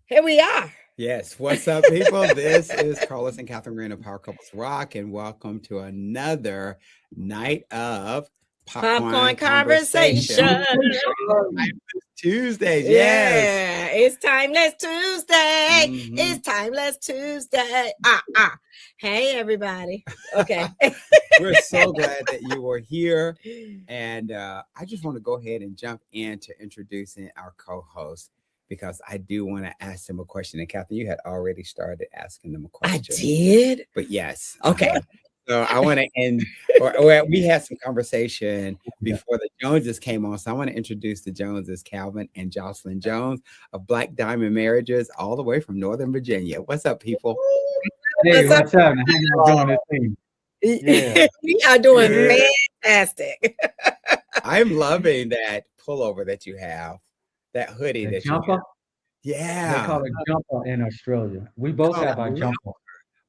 Here we are. Yes, what's up, people? This is Carlos and Catherine Green of Power Couples Rock, and welcome to another night of Popcorn popcorn conversation. conversation. Tuesdays, yes. Yeah, it's Timeless Tuesday. Mhm. It's Timeless Tuesday. Hey, everybody. Okay. We're so glad that you are here, and I just want to go ahead and jump into introducing our co-host because I do want to ask them a question. And Catherine, you had already started asking them a I question. did. But yes. Okay. So I want to end, or we had some conversation before the Joneses came on. So I want to introduce the Joneses, Calvin and Jocelyn Jones of Black Diamond Marriages, all the way from Northern Virginia. What's up, people? Hey, what's up? How you doing this thing? Yeah. We are doing fantastic. I'm loving that pullover that you have, that hoodie The that jumper? you have. Yeah. They call it jumper in Australia. We both have our jumper.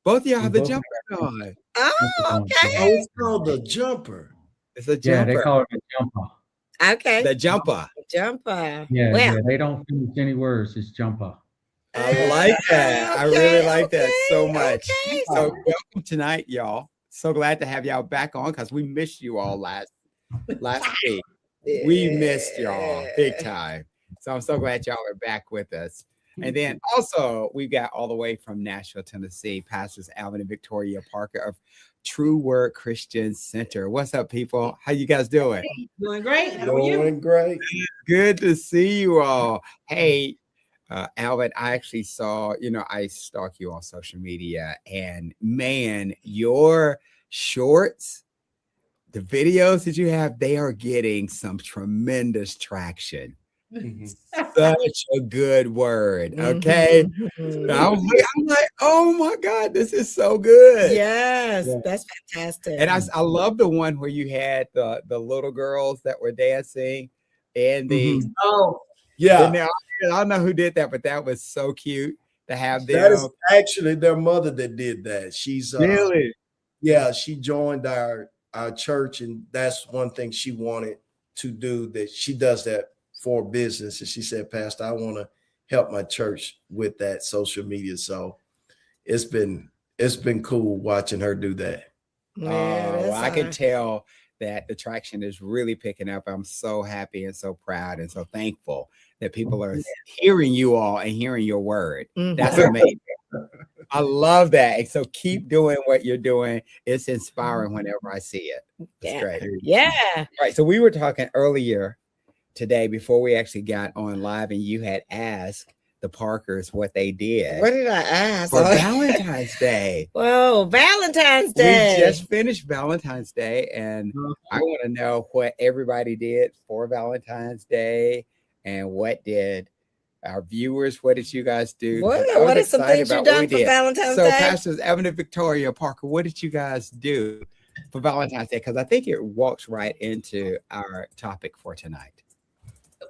Both of y'all We have the both jumper have on. Oh, Oh, okay. it's called the jumper. It's a Yeah, jumper. they call it a jumper. Okay. The jumper. Jumper. Yeah, Well, yeah. They don't finish any words. It's jumper. I like that. I really like that so much. Okay. So welcome tonight, y'all. So glad to have y'all back on because we missed you all last week. We missed y'all big time. So I'm so glad y'all are back with us. And then also we got all the way from Nashville, Tennessee, Pastors Alvin and Victoria Parker of True Word Christian Center. What's up, people? How you guys doing? Doing great. How are you? Doing great. Good to see you all. Hey, Alvin, I actually saw, I stalk you on social media, and man, your shorts, the videos that you have, they are getting some tremendous traction. Such a good word. Okay. Mhm. I'm like, oh my God, this is so good. Yes, Yeah. that's fantastic. And I love the one where you had the little girls that were dancing and the Oh, Yeah, and now, I don't know who did that, but that was so cute to have them. that is actually their mother that did that. She's Really? yeah, she joined our church, and that's one thing she wanted to do. That she does that for business, and she said, "Pastor, I want to help my church with that social media." So it's been cool watching her do that. Well, I can tell that the traction is really picking up. I'm so happy and so proud and so thankful that people are hearing you all and hearing your word. That's amazing. I love that. And so keep doing what you're doing. It's inspiring whenever I see it. It's great. Yeah. Right. So we were talking earlier today before we actually got on live, and you had asked the Parkers what they did What did I ask? for Valentine's Day. Well, Valentine's Day. We just finished Valentine's Day, and I want to know what everybody did for Valentine's Day, and what did our viewers, what did you guys do? What I was are some excited things you about what done we for did. Valentine's So Day? Pastors Evan and Victoria Parker, what did you guys do for Valentine's Day? Because I think it walks right into our topic for tonight.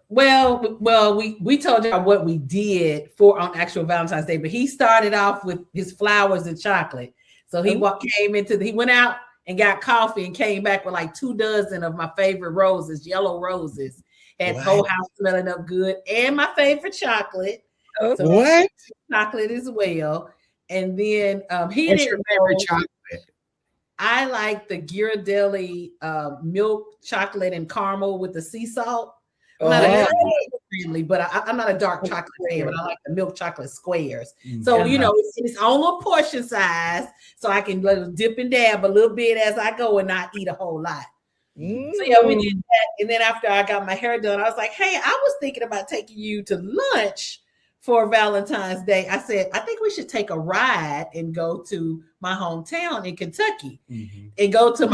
well, we told y'all what we did on actual Valentine's Day, but he started off with his flowers and chocolate. So he went out and got coffee and came back with like 2 dozen of my favorite roses, yellow roses. Had the whole house smelling up good, and my favorite chocolate. Oh, So What? chocolate as well. And then he What's didn't your favorite know- chocolate? I like the Ghirardelli milk chocolate and caramel with the sea salt. I'm not a chocolate family, but I'm not a dark chocolate fan, but I like the milk chocolate squares. So, it's its own little portion size, so I can dip and dab a little bit as I go and not eat a whole lot. So, yeah, we did that. And then after I got my hair done, I was like, hey, I was thinking about taking you to lunch for Valentine's Day. I said, I think we should take a ride and go to my hometown in Kentucky and go to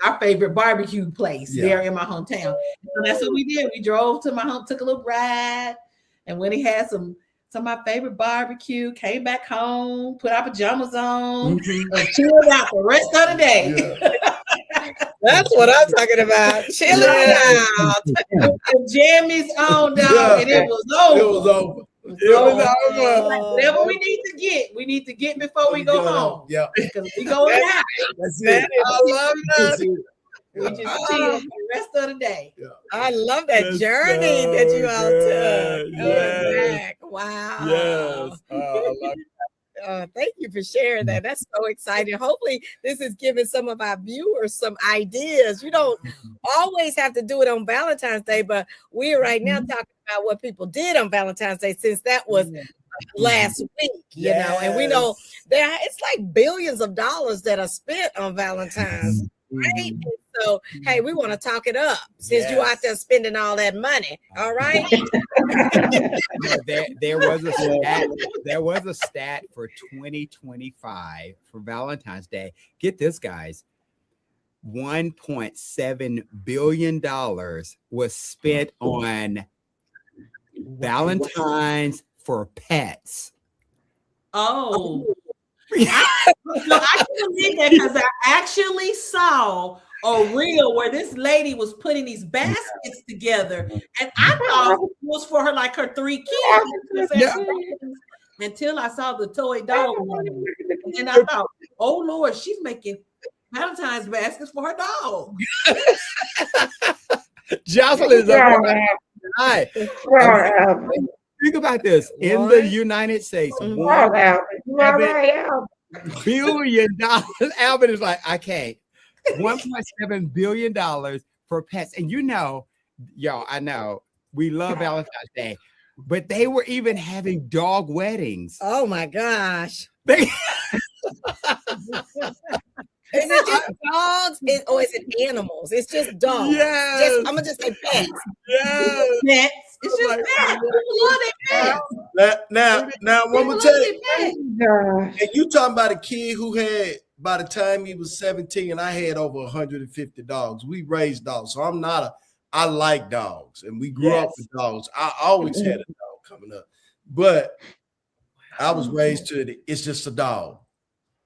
our favorite barbecue place there in my hometown. So that's what we did. We drove to my home, took a little ride, and when he had some of my favorite barbecue, came back home, put our pajamas on, and chilled out the rest of the day. That's what I'm talking about. Chilling out. The jammies on, dog, and it was over. It was over. Whatever we need to get before we go home. Yeah, because we going out. That's it. I love that. We just chill for the rest of the day. Yeah. I love that journey that you all took. Yes. Back. Wow. Yes. Thank you for sharing that. That's so exciting. Hopefully, this is giving some of our viewers some ideas. You don't always have to do it on Valentine's Day, but we're right now talking about what people did on Valentine's Day since that was last week, you know, and we know it's like billions of dollars that are spent on Valentine's, right? And so, hey, we want to talk it up since you out there spending all that money. All right. There was a stat for 2025 for Valentine's Day. Get this, guys. $1.7 billion was spent on Valentine's for pets. Oh, I can believe that because I actually saw a reel where this lady was putting these baskets together, and I thought it was for her, like her 3 kids. Until I saw the toy dog, and then I thought, oh Lord, she's making Valentine's baskets for her dog. Jocelyn is right. Think about this. In the United States, $1 billion. Alvin is like, I can't. $1.7 billion for pets. And you know, y'all, I know we love Valentine's Day, but they were even having dog weddings. Oh my gosh. Is it just dogs or is it animals? It's just dogs. Yes. I'm gonna just say pets. Yes. Pets. It's just pets. People love their pets. Now, one more time. And you talking about a kid who had, by the time he was 17, I had over 150 dogs. We raised dogs, so I like dogs, and we grew up with dogs. I always had a dog coming up, but I was raised to it. It's just a dog.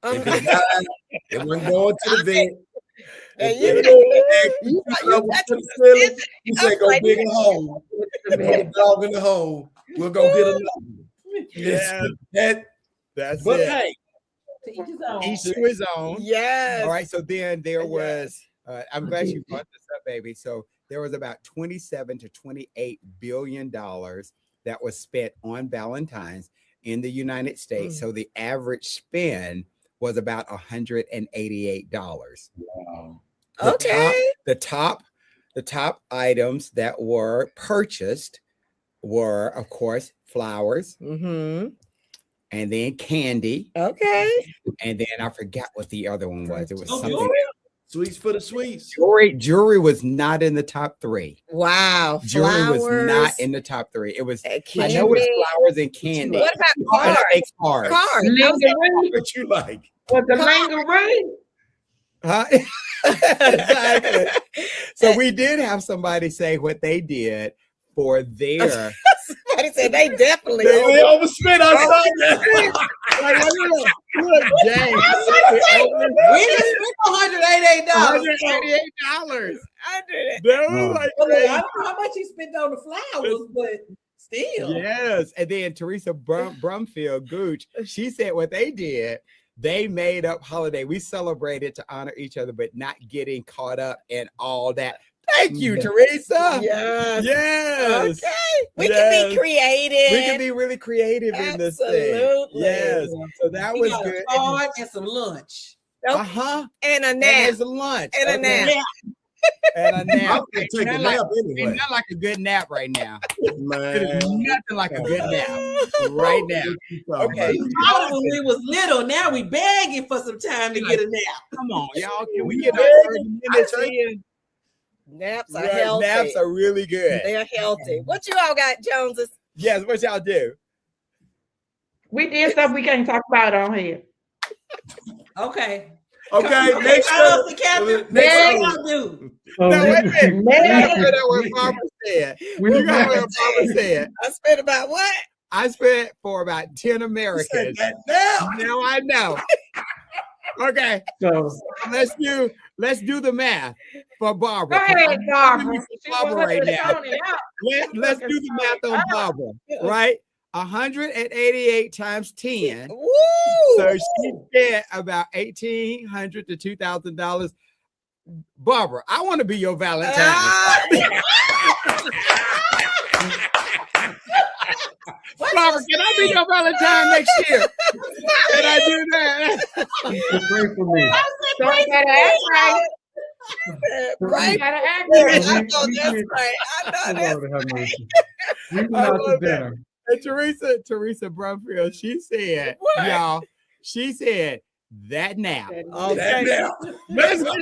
If it died, it wasn't going to the vet. You say go dig a hole, put a dog in the hole. We'll go get another one. Yeah, that's but it. Hey, each to his own. Yes. All right. So then there was. I'm glad you brought this up, baby. So there was about 27 to 28 billion dollars that was spent on Valentine's in the United States. So the average spend was about $188. wow. The top items that were purchased were, of course, flowers, and then candy. Okay. And then I forgot what the other one was. It was something. Sweets for the sweets. Jewelry was not in the top 3. Wow. Jewelry was not in the top 3. It was. I know it's flowers and candy. What about cards? Cards. What you like? What the lingerie? Huh? Exactly. So we did have somebody say what they did for their. Somebody said they definitely they overspent on something. Like, look, James. We just spent $188. That was like I don't know how much he spent on the flowers, but still. Yes. And then Teresa Brumfield Gooch, she said what they did. They made up holiday. We celebrated to honor each other, but not getting caught up in all that. Thank you, Teresa. Yes. Yes. Okay. We can be creative. We can be really creative in this thing. Yes. So that was good. A card and some lunch. And a nap. And some lunch. And a nap. And a nap. I'm gonna take a nap anyway. Not like a good nap right now. Man. It is nothing like a good nap right now. Okay. When we was little, now we begging for some time to get a nap. Come on, y'all. Can we get our 30 minutes in? Naps are healthy. Naps are really good. They're healthy. What you all got, Joneses? Yes, what y'all do? We did stuff we can't talk about on here. Okay. Next up the captain. Next do. No, wait a minute. You got what Barbara said. You got what Barbara said. I spent about what? I spent for about 10 Americans. Now I know. Okay. So let's do the math for Barbara. go ahead, Barbara. Barbara right now. Let's do the math on Barbara. Right? 188 times 10. Woo! So she spent about $1,800 to $2,000. Barbara, I want to be your Valentine. Barbara, can I be your Valentine next year? Can I do that? Pray for me. So you gotta act right. Right. You gotta act I right. know that's right. I know Oh, that's Lord have mercy. We went I out to love that. dinner. And Teresa Brumfield, she said, What? y'all, she said that now. Okay. Let's go.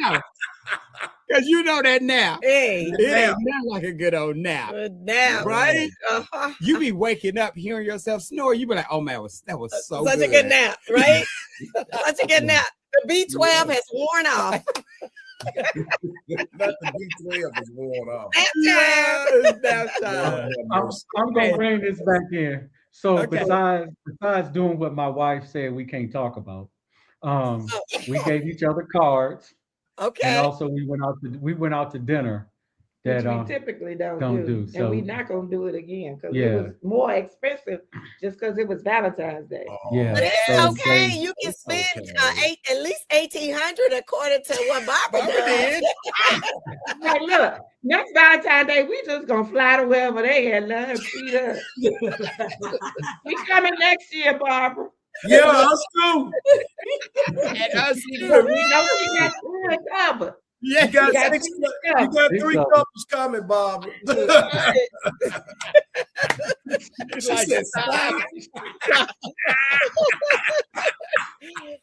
Because you know that now. Hey, It ain't nothing like a good old nap. good now. Right? Uh-huh. You be waking up hearing yourself snore. You be like, oh man, that was so Such good. a good nap, right? Such a good nap. The B12 has worn off. Not the B12 is worn off. Nap time. Yes, nap time. I'm gonna bring this back in. So Okay. besides doing what my wife said we can't talk about, we gave each other cards, and Okay. also we went out to dinner. Which That we typically don't do. do. And we So not gonna do it again because Yeah. it was more expensive just because it was Valentine's Day. yeah, But it's so okay. they- You can It's spend okay. at least 1,800 according to what Barbara Barbara did. did. Like, look, next Valentine's Day, we just gonna fly to wherever they had love feed us. We coming next year, Barbara. Yeah, us too. And us We too. know she got good covered. Yeah, You got, We got six, three you covered. got Big 3 couple. couples coming, Barbara. it's She like said, this. "Stop."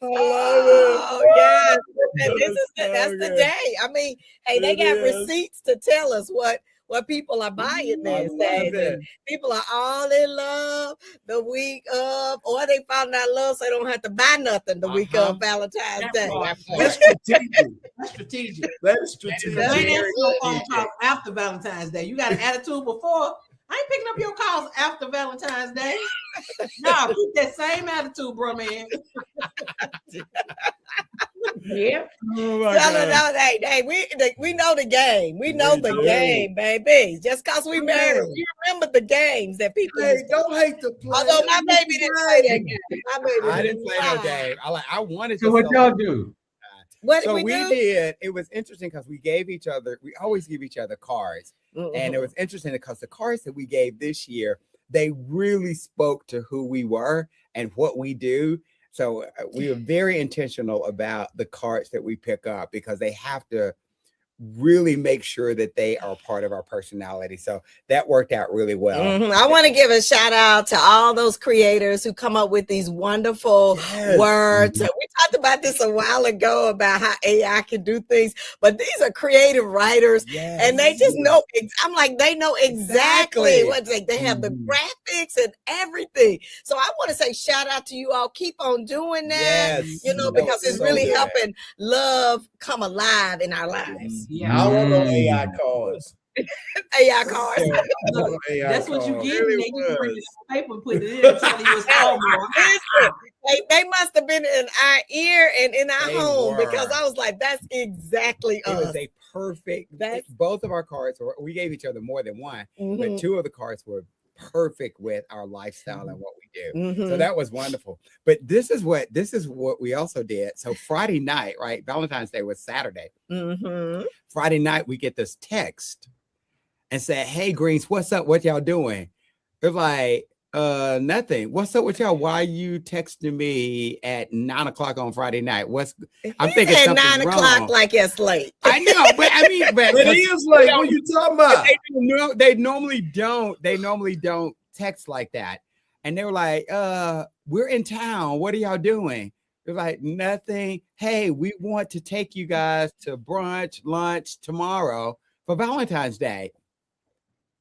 Oh yes, and this is that's so the good. day. I mean, hey, they It got is. receipts to tell us what people are buying I these love days. it. And people are all in love the week of, or they found out love, so they don't have to buy nothing the week Uh-huh. of Valentine's That Day. part. That's strategic. That's strategic. That is strategic. Don't Very answer no phone strategic. calls after Valentine's Day. You got an attitude before. I ain't picking up your calls after Valentine's Day. No, keep that same attitude, bro, man. Yeah. Oh my Tell her God. no, hey, we know the game. We know We the do. game, baby. Just because we married, Yeah. we remember the games that people Hey, used to. don't hate the play. Although my baby didn't play that game. My baby I didn't play no Wow. game. I wanted to. So what y'all celebrate. do? What did So we we do? did. It was interesting because we always give each other cards. And it was interesting because the cards that we gave this year, they really spoke to who we were and what we do. So we were very intentional about the cards that we pick up because they have to really make sure that they are part of our personality. So that worked out really well. I want to give a shout out to all those creators who come up with these wonderful Yes. words. We talked about this a while ago about how AI can do things, but these are creative writers. Yes. And they just know, I'm like, they know exactly Exactly. what they have the graphics and everything. So I want to say shout out to you all. Keep on doing that, Yes. you know, That because was it's so really good. helping love come alive in our lives. Yeah. I want no AI cards. AI cards. I want no AI That's what you cards. get. Really They just bring was. the paper and put it in and tell you it's Hallmark. Listen, they must have been in our ear and in our They home because were. I was like, that's exactly It was us. a perfect. That's- Both of our cards were. We gave each other more than one, but Mhm, two of the cards were perfect with our lifestyle and what we do. So mhm. that was wonderful. But this is what we also did. So Friday night, right? Valentine's Day was Saturday. Mhm. Friday night, we get this text and said, "Hey Greens, what's up? What y'all doing?" They're like, nothing. What's up with y'all? Why you texting me at 9 o'clock on Friday night? I'm He thinking said something's 9 o'clock wrong. like it's late. I know, but I mean, but It is like, what you talking about? they normally don't text like that. And they were like, we're in town. What are y'all doing? They're like, nothing. Hey, we want to take you guys to brunch, lunch tomorrow for Valentine's Day.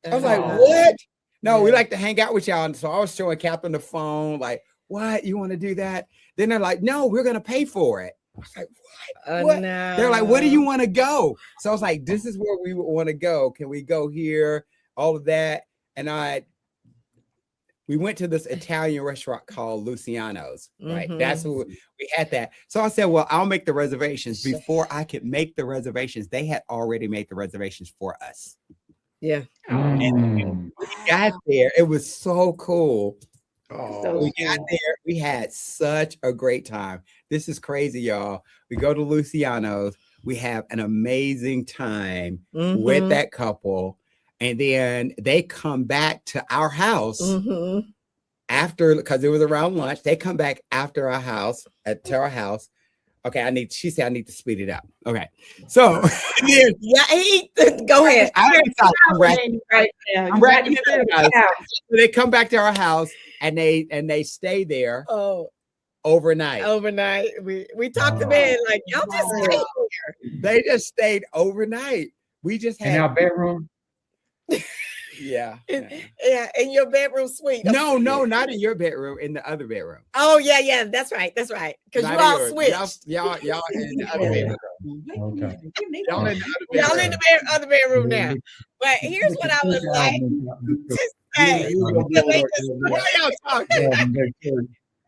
I was like, what? No, we like to hang out with y'all. And so I was showing Catherine the phone, like, what? You want to do that? Then they're like, no, we're going to pay for it. I was like, what? No. They're like, where do you want to go? So I was like, this is where we want to go. Can we go here? All of that. And we went to this Italian restaurant called Luciano's, right? Mhm. That's what we had that. So I said, well, I'll make the reservations. Before I could make the reservations, they had already made the reservations for us. Yeah. Mm. We got there. It was so cool. Oh, We got there. We had such a great time. This is crazy, y'all. We go to Luciano's. We have an amazing time with Mhm. that couple. And then they come back to our house Mhm. after, because it was around lunch, they come back after our house to our house. Okay, she said I need to speed it up. Okay, so then, go ahead. I'm wrapping it up. So they come back to our house and they stay there overnight. We talked to them like, y'all just stay here. They just stayed overnight. We just had in our bedroom. Yeah. In your bedroom suite. No, not in your bedroom, in the other bedroom. Oh, yeah. That's right. Because you all switched. Y'all in the other bedroom. Okay. Y'all in the other bedroom now. But here's what I would like to say. What are y'all talking?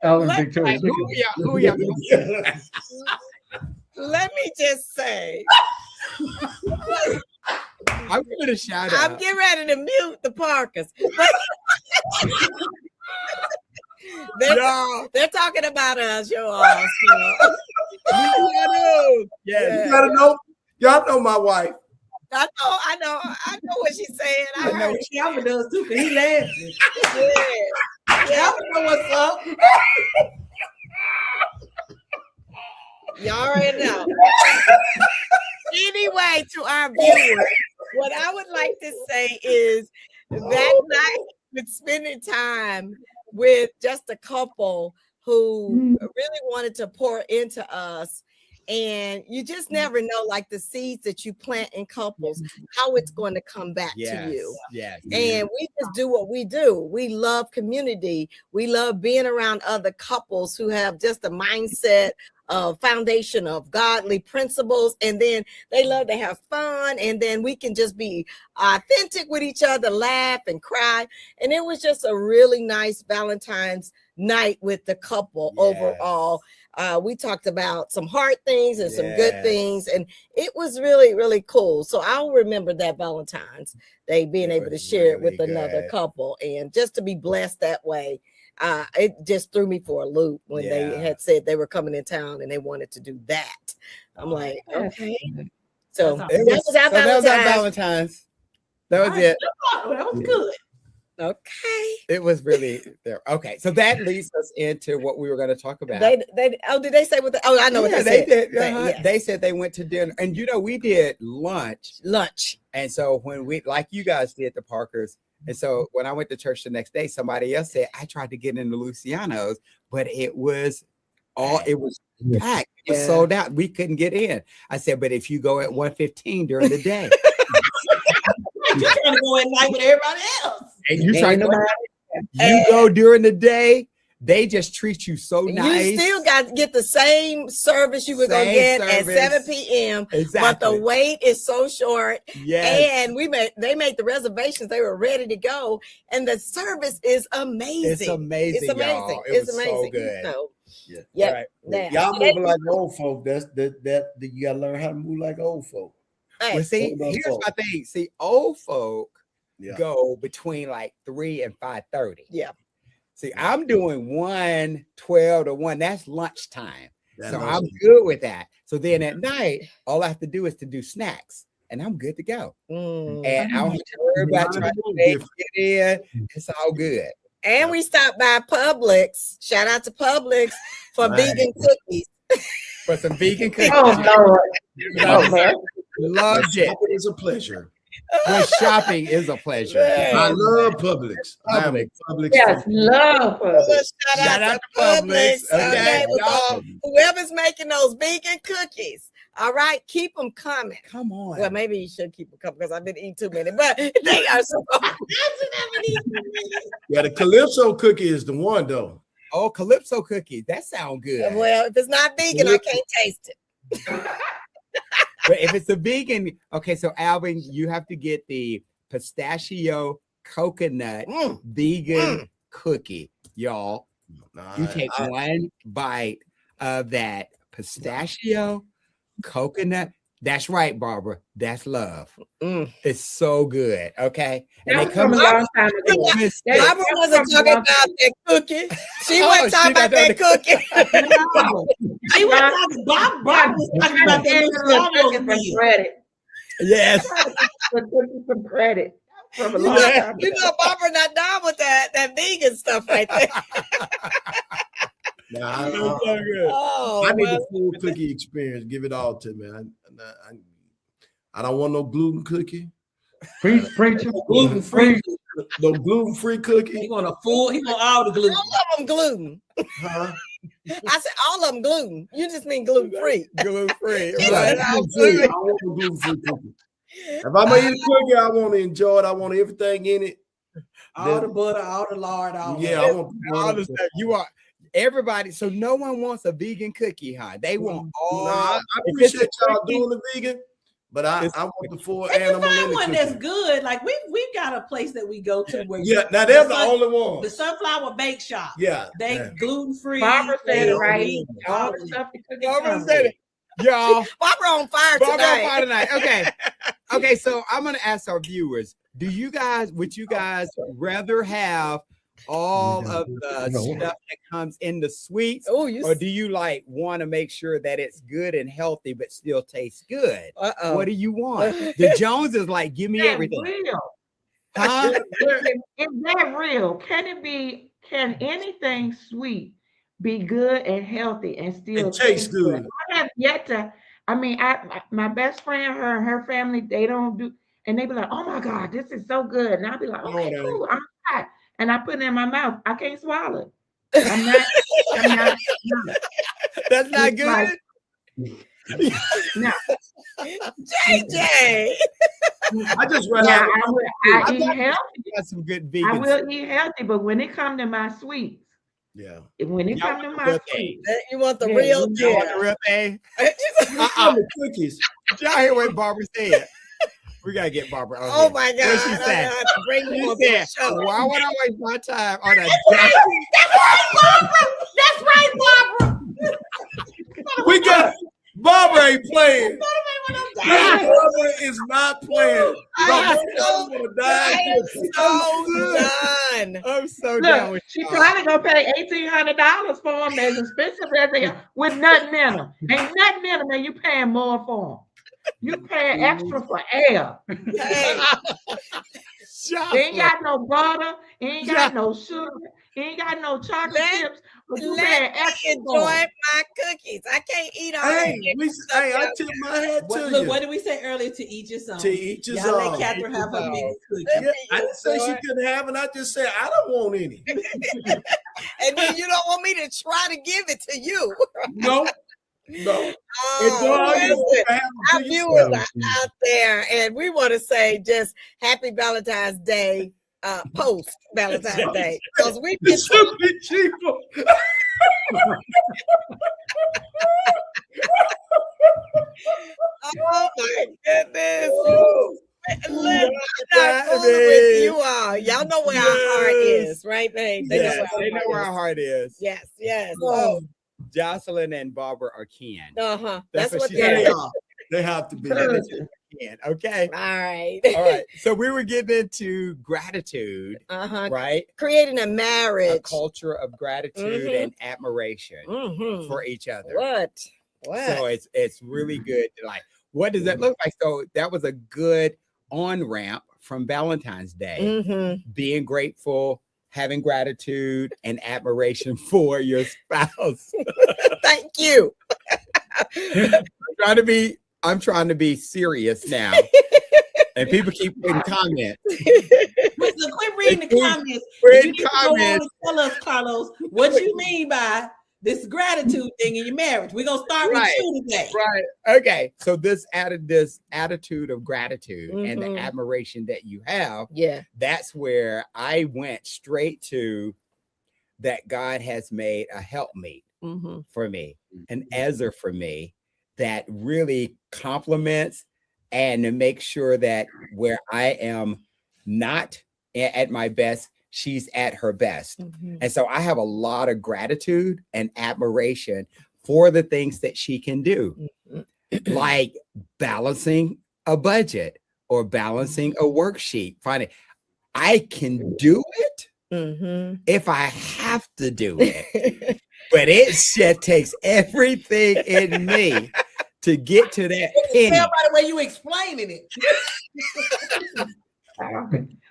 Ellen Victoria. Who y'all? Let me just say. I'm giving a shout out. I'm getting ready to mute the Parkers. They're talking about us, y'all. Yeah. You gotta know. Y'all know my wife. I know what she's saying. I know what Calvin does too, because he laughing. Calvin know what's up. Y'all already know. Anyway, to our viewers, what I would like to say is that night with spending time with just a couple who really wanted to pour into us. And you just never know, like the seeds that you plant in couples, how it's going to come back to you. Yes. And we just do what we do. We love community. We love being around other couples who have just a mindset of foundation of godly principles. And then they love to have fun. And then we can just be authentic with each other, laugh and cry. And it was just a really nice Valentine's night with the couple overall. We talked about some hard things and some good things, and it was really, really cool. So I'll remember that Valentine's Day, being able to share it with another couple, and just to be blessed that way. It just threw me for a loop when they had said they were coming in town and they wanted to do that. I'm like, okay. So that was our Valentine's. That was it. That was good. Okay. It was really there. Okay. So that leads us into what we were going to talk about. Did they say what I know what they said. Did. They said they went to dinner. And we did lunch. And so when like you guys did, the Parkers. And so when I went to church the next day, somebody else said, I tried to get into Luciano's, but it was packed. It was sold out. We couldn't get in. I said, but if you go at 1:15 during the day. You're trying to go at night with everybody else. And you go during the day, they just treat you so nice. You still got to get the same service you were going to get at 7 p.m. Exactly. But the wait is so short. Yes. And they made the reservations. They were ready to go. And the service is amazing. It's amazing. Y'all. It's amazing. So good. So, right. Y'all moving like old folk. That's you gotta learn how to move like old folk. Well, see, here's my thing. See, old folk go between like 3 and 5:30. Yeah. See, I'm doing 1:12 to 1. That's lunchtime. So I'm good with that. So then at night, all I have to do is to do snacks, and I'm good to go. And I don't have to worry about trying to get in. It's all good. And we stopped by Publix. Shout out to Publix for vegan cookies. For some vegan cookies. Oh, Lord. Loved it. It's a pleasure. Well, shopping is a pleasure. I love Publix. Publix. Yes, love Publix. Shout out to Publix. Okay, whoever's making those vegan cookies. All right, keep them coming. Come on. Well, maybe you should keep them coming because I've been eating too many, but they are so. Yeah, the Calypso cookie is the one though. Oh, Calypso cookies. That sounds good. Well, if it's not vegan, I can't taste it. But if it's a vegan, okay, so Alvin, you have to get the pistachio coconut vegan cookie, y'all. You take one bite of that pistachio coconut. That's right, Barbara. That's love. It's so good. Okay. And they come a long time ago. Barbara wasn't talking about that cookie. She wasn't talking about that cookie. She was talking Barbara was talking about that credit. Yes. Some credit. from a long time. You know, Barbara not down with that vegan stuff right there. Nah, That's so good. Oh, I need well, the full cookie experience. Give it all to me. I don't want no gluten cookie. Preacher. Gluten free. No gluten-free He cookie. want a full. He want all the gluten. all of them gluten. Huh? I said all of them gluten. You just mean gluten free. Gluten free. Yeah, Right? gluten-free. I want no gluten-free cookie. If I'm gonna eat a cookie, I want to enjoy it. I want everything in it. All the butter, all the lard, all Yeah, that. I want the All butter. the stuff. You are everybody. So no one wants a vegan cookie, huh? They want all. Nah, I if it's appreciate a y'all cookie, doing the vegan, but I It's- want the full If you animal in find the one that's cookie. good, like we've got a place that we go to where Yeah, now they're the sun- only the ones. Sunflower Bake Shop. Yeah, They yeah. gluten free. Barbara said it right. All the stuff the cookie Barbara comes said with. it. Y'all. Barbara on fire Barbara on tonight. fire tonight. Okay. Okay, so I'm gonna ask our viewers: would you guys rather have all of the stuff that comes in the sweets, Oh, you. or do you like want to make sure that it's good and healthy but still tastes good? Uh-oh. What do you want? The Jones is like, give me Is that everything, real? huh? Is that real? Can anything sweet be good and healthy and still It tastes good. I have yet to. I mean, my best friend, her and her family, they don't do, and they be like, "Oh my God, this is so good," and I'll be like, No, "Okay, it ain't. cool, I'm hot," and I put it in my mouth. I can't swallow it. I'm not. That's not It's like- good. No. JJ. I just rather Now have I eat healthy. Got some good I vegan. will eat healthy, but when it come to my sweets, yeah. when it Y'all come to want my the real sweets, You want the Yeah, real you Y'all deal. want the real thing? The cookies. Y'all hear what Barbara said? We gotta get Barbara on Oh here. my God. What she I'm said? gonna have to bring you She on to the said, show. "Why would I waste my time on a?" That's right, Barbara. We got Barbara ain't playing. That's Barbara is not playing. I Barbara would die. am so done. I'm so down look, with she y'all. probably gonna pay $1,800 for them as expensive as they are, with nothing in them. Ain't nothing in them, and you paying more for them. You paying extra for air. Hey, They ain't got no butter, he ain't got no sugar, he ain't got no chocolate Let- chips, but you let paying me extra for enjoy 'em. my cookies. I can't eat all Hey, that. I tip my hat to What, look, you. what did we say earlier? To each his own. To each his Y'all let own. Catherine have her vegan cookie. Yeah, I didn't say she couldn't have it. I just said I don't want any. And then you don't want me to try to give it to you. No, no. Oh, listen, our Enjoy viewers are out there, and we want to say just happy Valentine's Day, post Valentine's Day, because we've been It should be cheaper. oh my goodness. Listen, I'm not fooling with you all. Y'all know where our heart is, right, babe? They Yes, know they know where our heart is. Yes, yes. Oh, Jocelyn and Barbara are kin. Uh-huh. That's That's what what she they said. are. They have to be. Kin, okay. All right. All right. So we were getting into gratitude, Uh-huh. right? Creating a A marriage. culture of gratitude Mhm. and admiration Mhm. for each other. What? So it's really good. Like, what does that look like? So that was a good on ramp from Valentine's Day. Mm-hmm. Being grateful, having gratitude and admiration for your spouse. Thank you. I'm trying to be serious now. And people keep putting comments. Listen, quit reading the comments. Read You need to go on comments. and tell us, Carlos, what you mean by this gratitude thing in your marriage. We're gonna start with Right, you today. Right. Okay. So this attitude of gratitude and the Mhm. admiration that you have, Yeah. that's where I went straight to that God has made a helpmate Mm-hmm. for me, an Ezer for me that really complements and to make sure that where I am not at my best, she's at her best. Mm-hmm. And so I have a lot of gratitude and admiration for the things that she can do, like balancing a budget or balancing a worksheet. Finding I can do it Mm-hmm. if I have to do it, but it shit takes everything in me to get to that penny. Tell by the way you explaining it.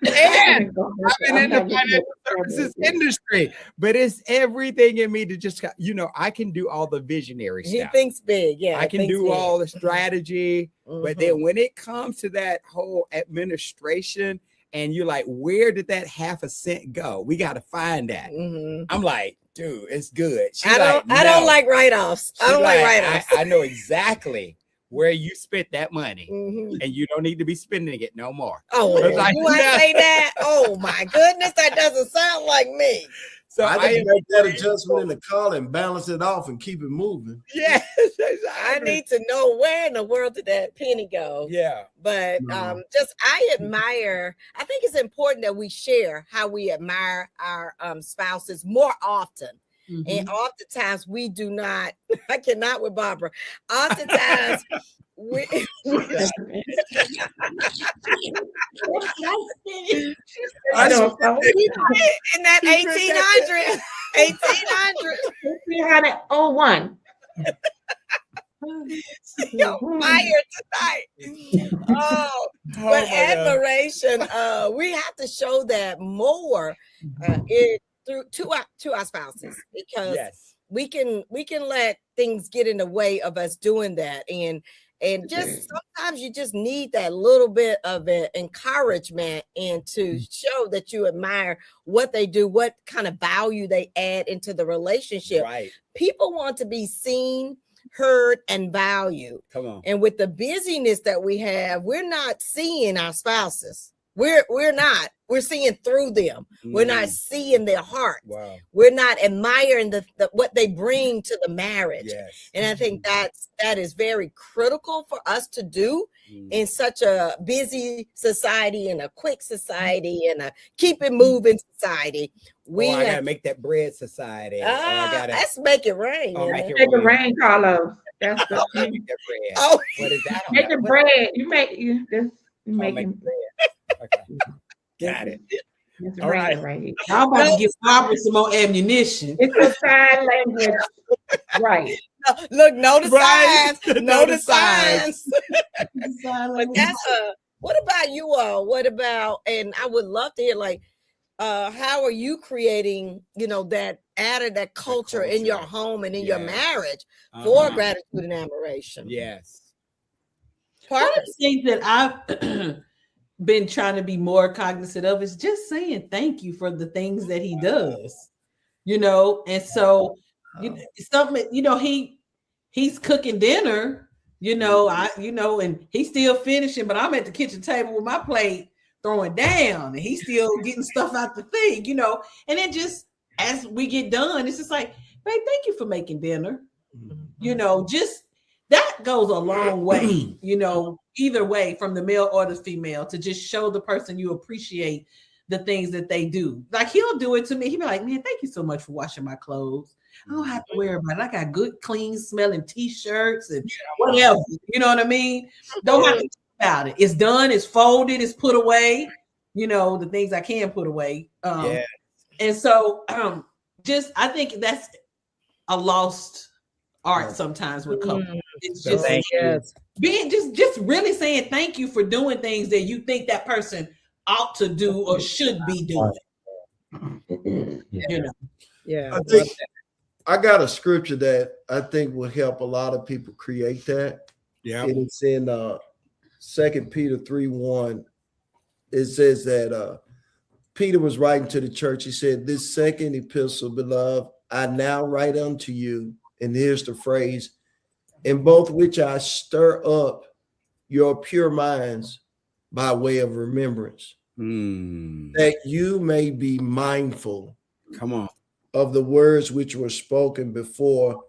And I've been in the financial services industry, but it's everything in me to just, I can do all the visionary He stuff. thinks big. Yeah. I can do all the strategy, but then when it comes to that whole administration, and you're like, where did that half a cent go? We got to find that. I'm like, dude, it's good. I don't like write-offs. I don't like write-offs. I know exactly where you spent that money, and you don't need to be spending it no more. Oh, do I say that? Oh my goodness, that doesn't sound like me. So I think make that adjustment in the car and balance it off and keep it moving. Yes, I need to know where in the world did that penny go. Yeah, but I admire. I think it's important that we share how we admire our spouses more often. And oftentimes we do not. I cannot with Barbara. Oftentimes we I know. In that 1800. 1801. Yo, fire tonight. But admiration. We have to show that more to our spouses, because we can let things get in the way of us doing that, and just sometimes you just need that little bit of encouragement and to show that you admire what they do, what kind of value they add into the relationship. Right. People want to be seen, heard, and valued. Come on. And with the busyness that we have, we're not seeing our spouses. We're not. We're seeing through them. We're not seeing their heart. Wow. We're not admiring the what they bring to the marriage. Yes. And I think that is very critical for us to do in such a busy society and a quick society and a keep it moving society. I gotta make that bread society. Let's make it rain. Make it rain, Carlos. That's the thing. Oh, what is that? Make the bread. You making bread. Okay. Got it. It's all right. I'm about to give Barbara some more ammunition. It's a sign language. Right. Look, know the signs. Know the signs. But that's what about you all? What about, and I would love to hear, like, how are you creating, that culture in your home and in your marriage for gratitude and admiration? Yes. One of the things that I've been trying to be more cognizant of is just saying thank you for the things that he does, and so something, he's cooking dinner, and he's still finishing, but I'm at the kitchen table with my plate throwing down, and he's still getting stuff out the thing, and then just as we get done, it's just like, babe, thank you for making dinner. Just that goes a long way, either way, from the male or the female, to just show the person you appreciate the things that they do. Like, he'll do it to me. He'll be like, man, thank you so much for washing my clothes. I don't have to worry about it. I got good, clean smelling t-shirts and whatever. You know what I mean? Don't have to think about it. It's done. It's folded. It's put away. The things I can put away. And so I think that's a lost art sometimes with couples. It's just being just really saying thank you for doing things that you think that person ought to do or should be doing. Yeah. I got a scripture that I think will help a lot of people create that. Yeah. And it's in 2 Peter 3:1. It says that Peter was writing to the church. He said, "This second epistle, beloved, I now write unto you," and here's the phrase, "in both which I stir up your pure minds by way of remembrance, that you may be mindful of the words which were spoken before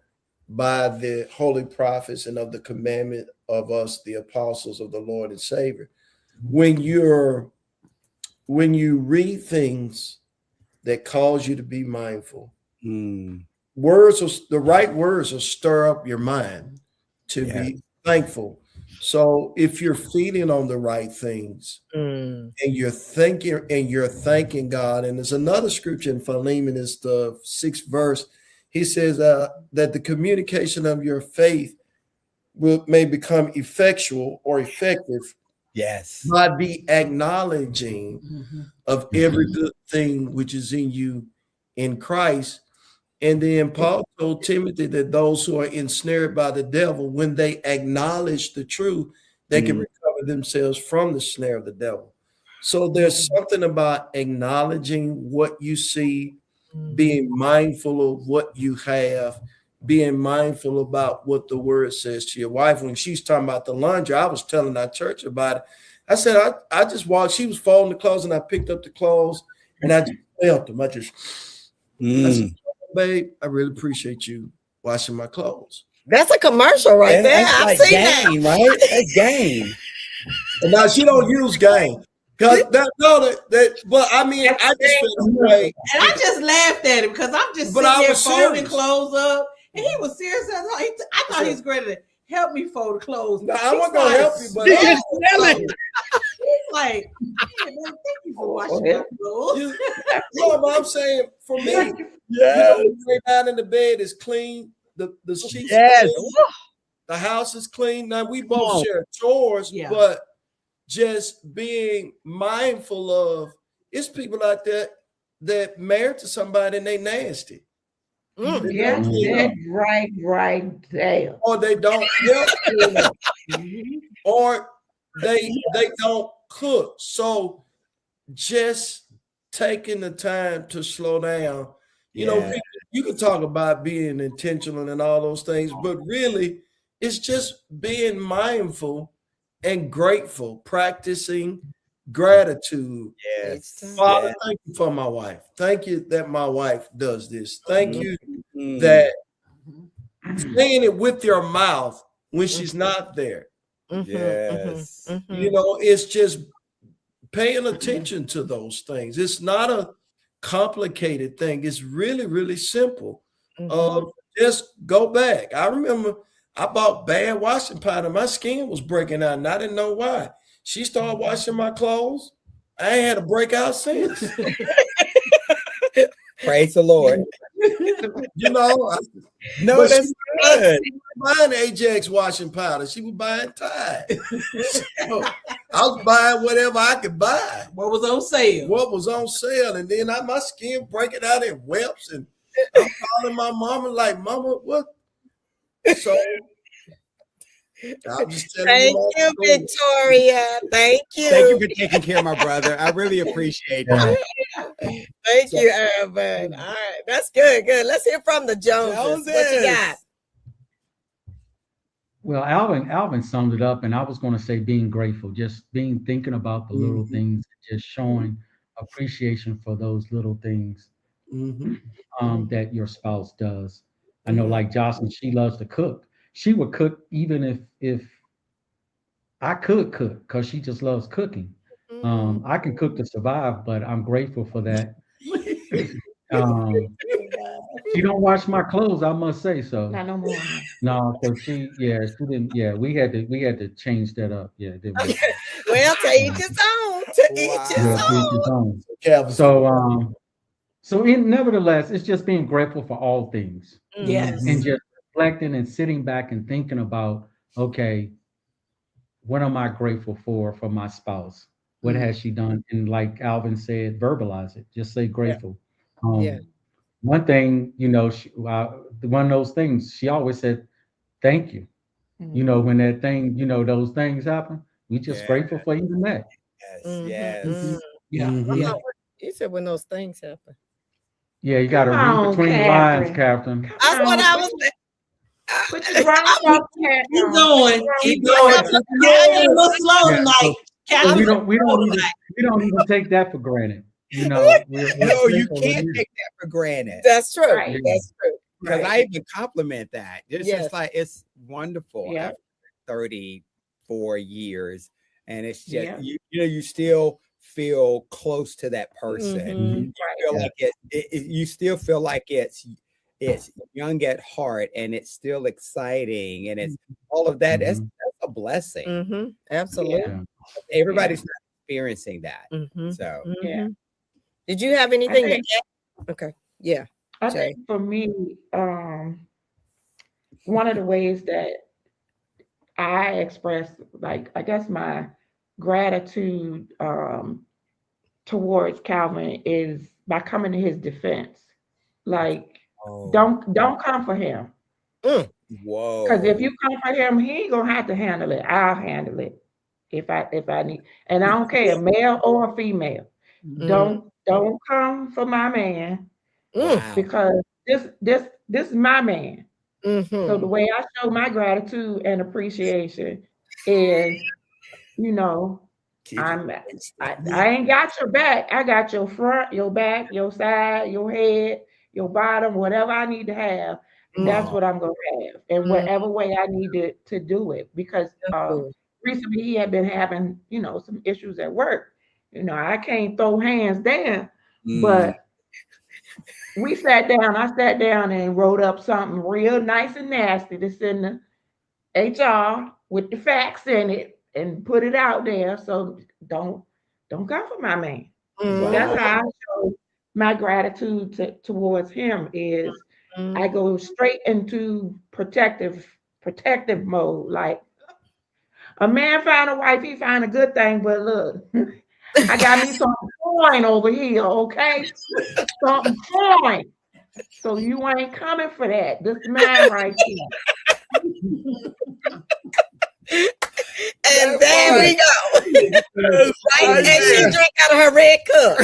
by the holy prophets and of the commandment of us, the apostles of the Lord and Savior." When you read things that cause you to be mindful, the right words will stir up your mind to be thankful. So if you're feeding on the right things and you're thanking God, and there's another scripture in Philemon, it's the 6th verse. He says that the communication of your faith may become effectual or effective Yes. by the acknowledging of every good thing which is in you in Christ. And then Paul told Timothy that those who are ensnared by the devil, when they acknowledge the truth, they can recover themselves from the snare of the devil. So there's something about acknowledging what you see, being mindful of what you have, being mindful about what the word says to your wife. When she's talking about the laundry, I was telling our church about it. I said, I just walked, she was folding the clothes and I picked up the clothes and I just felt them. I said, babe, I really appreciate you washing my clothes. That's a commercial right there. That's I've like seen game, that. right? That's game. And now she don't use game. Cause but I mean, I just felt the way. And I just laughed at him because I'm just But sitting I there was folding serious. clothes up, and he was serious. I thought he was ready to help me fold the clothes. Now, I wasn't gonna help you, but he's like, "Hey, man, thank you for washing my clothes." no, but I'm saying for me, Yeah. lay down in the bed is clean. The sheets Yes. clean, the house is clean. Now we both on. share chores, Yeah. but just being mindful of it's people out there that married to somebody and they nasty. Yeah, that's right there. Or they don't help clean up. Or they don't cook. So just taking the time to slow down. You know, you can talk about being intentional and all those things, but really it's just being mindful and grateful, practicing gratitude. Yes. Father, thank you for my wife. Thank you that my wife does this. Thank you Mm. that saying it with your mouth when she's not there. Yes. You know, it's just paying attention to those things. It's not a complicated thing. It's really, really simple. Just go back. I remember I bought bad washing powder. My skin was breaking out, and I didn't know why. She started washing my clothes. I ain't had a breakout since. Praise the Lord. You know, No, but that's good. she was buying Ajax washing powder. She was buying Tide. So I was buying whatever I could buy. What was on sale? What was on sale, and then my skin breaking out in whelps, and I'm calling my mama like, "Mama, what?" So I'm just telling Thank you, Victoria. Thank you. Thank you for taking care of my brother. I really appreciate that. Thank you, Urban. All right, that's good. Good. Let's hear from the Joneses. What you got? Well, Alvin summed it up, and I was going to say being grateful, just thinking about the little things, just showing appreciation for those little things that your spouse does. I know, like Jocelyn, she loves to cook. She would cook even if I could cook because she just loves cooking. I can cook to survive, but I'm grateful for that. She don't wash my clothes, I must say so. Not no more. No, so she didn't. Yeah, we had to change that up. Yeah, didn't we? Well, to each his own. To each his own. So nevertheless, it's just being grateful for all things. Yes. And just reflecting and sitting back and thinking about, okay, what am I grateful for my spouse? What has she done? And like Alvin said, verbalize it. Just say grateful. One thing, one of those things, she always said, thank you. You know, when that thing, those things happen, we just grateful for even that. Yes. Yeah. You said when those things happen. Yeah, you got to read between the lines, Captain. That's what I was saying. Put your brown up, Keep going. Keep going. Yeah, a little slow tonight. So we don't even take that for granted. You know, no, you can't take that for granted. That's true. Right. That's true. Because I even compliment that. It's just like it's wonderful Yeah. after 34 years. And it's just you still feel close to that person. You feel like you still feel like it's young at heart and it's still exciting and it's all of that. That's a blessing. Absolutely. Yeah. Everybody's not experiencing that. So Yeah. Did you have anything to add? Okay. Yeah. I think for me, one of the ways that I express, like, I guess my gratitude towards Calvin is by coming to his defense. Like, don't come for him. Whoa. Because if you come for him, he ain't gonna have to handle it. I'll handle it if I need. And I don't care, male or female. Don't come for my man. Wow. Because this is my man. So the way I show my gratitude and appreciation is, you know, I ain't got your back. I got your front, your back, your side, your head, your bottom, whatever I need to have. That's what I'm gonna have, and whatever way I need to do it. Because recently he had been having, some issues at work. I can't throw hands there, but we sat down. I sat down and wrote up something real nice and nasty to send the HR with the facts in it and put it out there. So don't come for my man. So that's how I show my gratitude towards him is I go straight into protective mode. Like a man find a wife, he find a good thing, but look, I got me some coin over here, okay? Something coin. So you ain't coming for that. This man right here. And there we go. Right, and she drink out of her red cup.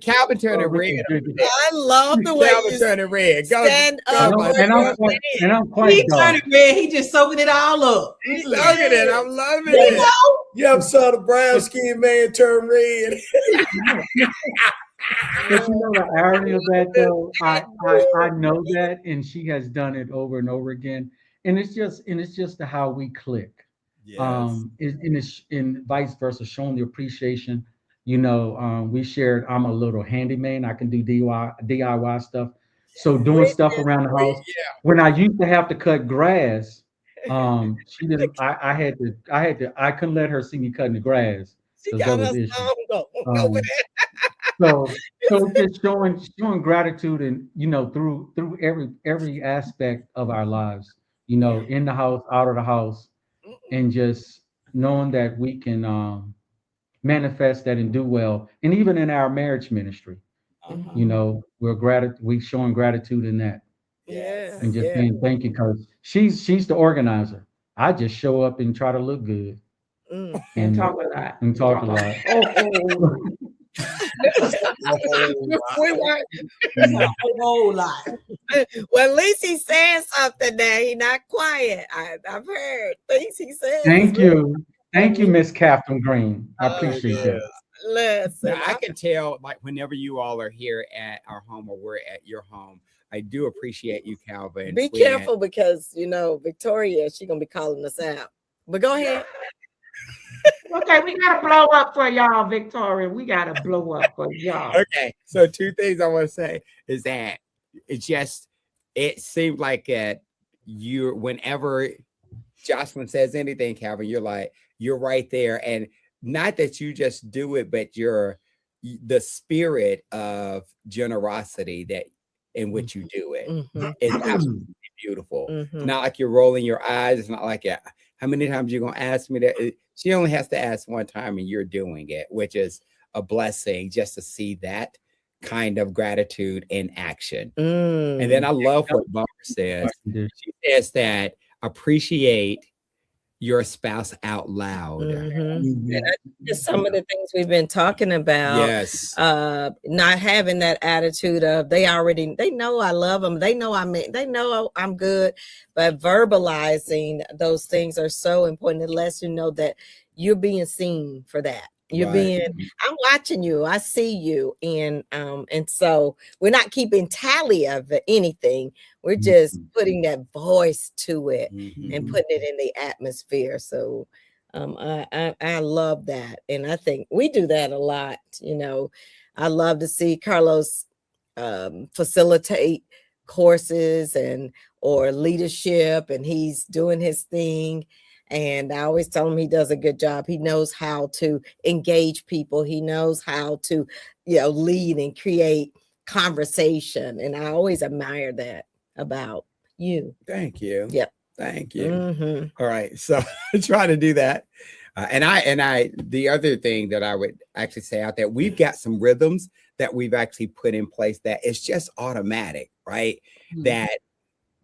Calvin turning red. I love the way Calvin you turning red. stand up. And I'm quite He turning red. He just soaking it all up. He's loving it. I'm loving it. You ever saw the brown skinned man turn red? But the irony of that though, I know that, and she has done it over and over again, and it's just how we click. Yes. And vice versa, showing the appreciation. We shared. I'm a little handyman. I can do DIY stuff. So doing stuff around the house. When I used to have to cut grass, she didn't. I couldn't let her see me cutting the grass. She got us over there. So just showing gratitude and through every aspect of our lives, in the house, out of the house, and just knowing that we can manifest that and do well. And even in our marriage ministry, we showing gratitude in that. Yeah. And just saying thank you, because she's the organizer. I just show up and try to look good. And talk a lot. And talk a lot. A whole lot. Well, at least he's saying something there. He's not quiet. I've heard things he said. Thank you, Miss Catherine Green. I appreciate that. Listen, now, I can tell, like, whenever you all are here at our home or we're at your home, I do appreciate you, Calvin. Be careful because Victoria, she's gonna be calling us out. But go ahead. Okay, we gotta blow up for y'all, Victoria. We gotta blow up for y'all. Okay, so two things I want to say is that it seemed like whenever Jocelyn says anything, Calvin, you're right there, and not that you just do it, but the spirit of generosity that in which you do it is absolutely beautiful. It's not like you're rolling your eyes. It's not like how many times you're gonna ask me that. She only has to ask one time, and you're doing it, which is a blessing just to see that kind of gratitude in action. And then I love what Barbara says. She says that appreciate your spouse out loud. And that's just some of the things we've been talking about. Yes. Not having that attitude of they know I love them. They know they know I'm good, but verbalizing those things are so important. It lets you know that you're being seen for that. You're I'm watching you. I see you. And so we're not keeping tally of anything. We're just putting that voice to it and putting it in the atmosphere. So I love that. And I think we do that a lot. I love to see Carlos facilitate courses or leadership, and he's doing his thing. And I always tell him he does a good job. He knows how to engage people. He knows how to, lead and create conversation. And I always admire that about you. Thank you. Yep. Thank you. Mm-hmm. All right. So try to do that. The other thing that I would actually say out there, we've got some rhythms that we've actually put in place that it's just automatic, right? That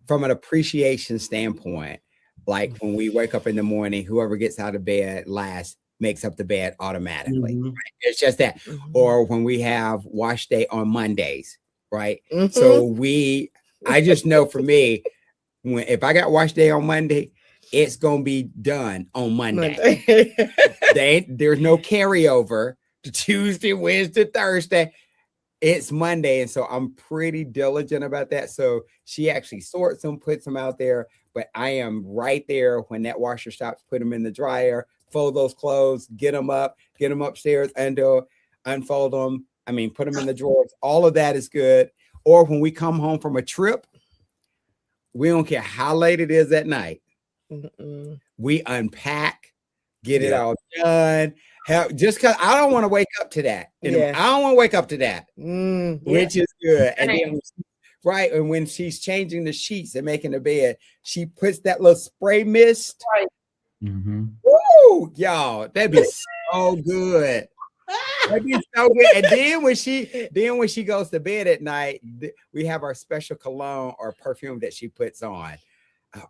from an appreciation standpoint, like when we wake up in the morning, whoever gets out of bed last makes up the bed automatically. Right? It's just that. Or when we have wash day on Mondays, right? So I just know for me, if I got wash day on Monday, it's gonna be done on Monday. There's no carryover to Tuesday, Wednesday, Thursday. It's Monday, and so I'm pretty diligent about that. So she actually sorts them, puts them out there, but I am right there when that washer stops, put them in the dryer, fold those clothes, get them up, get them upstairs, unfold them. I mean, put them in the drawers. All of that is good. Or when we come home from a trip, we don't care how late it is at night. We unpack, get it all done. Just because I don't want to wake up to that. I don't want to wake up to that, which is good. And then, right, and when she's changing the sheets and making the bed, she puts that little spray mist. Right. Woo, y'all, that'd be so good. That'd be so good. And then when she goes to bed at night, we have our special cologne or perfume that she puts on.